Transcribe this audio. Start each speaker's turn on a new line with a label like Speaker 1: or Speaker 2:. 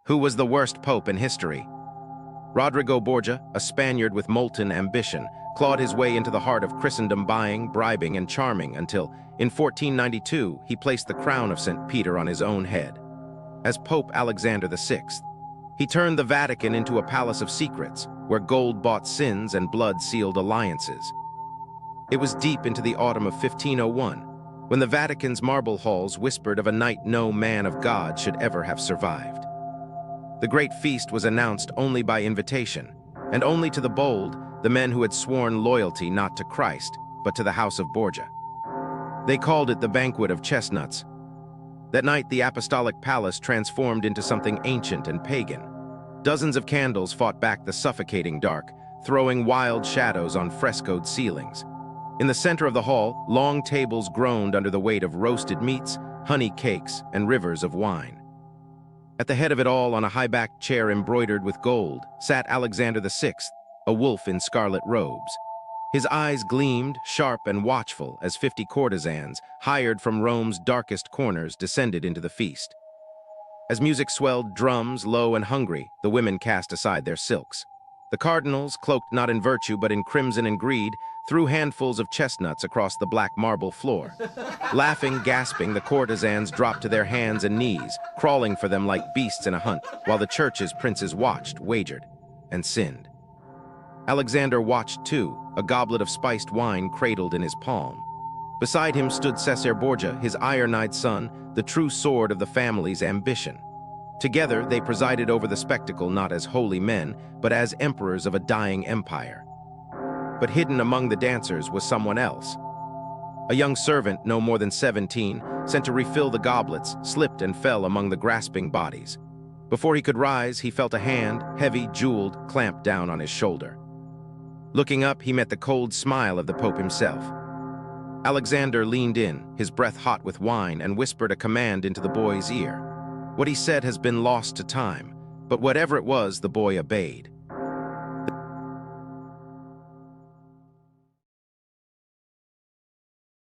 Speaker 1: Who was the worst pope in history? Rodrigo Borgia, a Spaniard with molten ambition, clawed his way into the heart of Christendom, buying, bribing, and charming until, in 1492, he placed the crown of St. Peter on his own head. As Pope Alexander VI, he turned the Vatican into a palace of secrets, where gold bought sins and blood sealed alliances. It was deep into the autumn of 1501, when the Vatican's marble halls whispered of a night no man of God should ever have survived. The great feast was announced only by invitation, and only to the bold, the men who had sworn loyalty not to Christ, but to the House of Borgia. They called it the Banquet of Chestnuts. That night, the Apostolic Palace transformed into something ancient and pagan. Dozens of candles fought back the suffocating dark, throwing wild shadows on frescoed ceilings. In the center of the hall, long tables groaned under the weight of roasted meats, honey cakes, and rivers of wine. At the head of it all, on a high-backed chair embroidered with gold, sat Alexander VI, a wolf in scarlet robes. His eyes gleamed, sharp and watchful, as 50 courtesans, hired from Rome's darkest corners, descended into the feast. As music swelled drums, low and hungry, the women cast aside their silks. The cardinals, cloaked not in virtue but in crimson and greed, threw handfuls of chestnuts across the black marble floor. Laughing, gasping, the courtesans dropped to their hands and knees, crawling for them like beasts in a hunt, while the church's princes watched, wagered, and sinned. Alexander watched too, a goblet of spiced wine cradled in his palm. Beside him stood Cesare Borgia, his iron-eyed son, the true sword of the family's ambition. Together, they presided over the spectacle not as holy men, but as emperors of a dying empire. But hidden among the dancers was someone else. A young servant, no more than 17, sent to refill the goblets, slipped and fell among the grasping bodies. Before he could rise, he felt a hand, heavy, jeweled, clamped down on his shoulder. Looking up, he met the cold smile of the Pope himself. Alexander leaned in, his breath hot with wine, and whispered a command into the boy's ear. What he said has been lost to time, but whatever it was, the boy obeyed.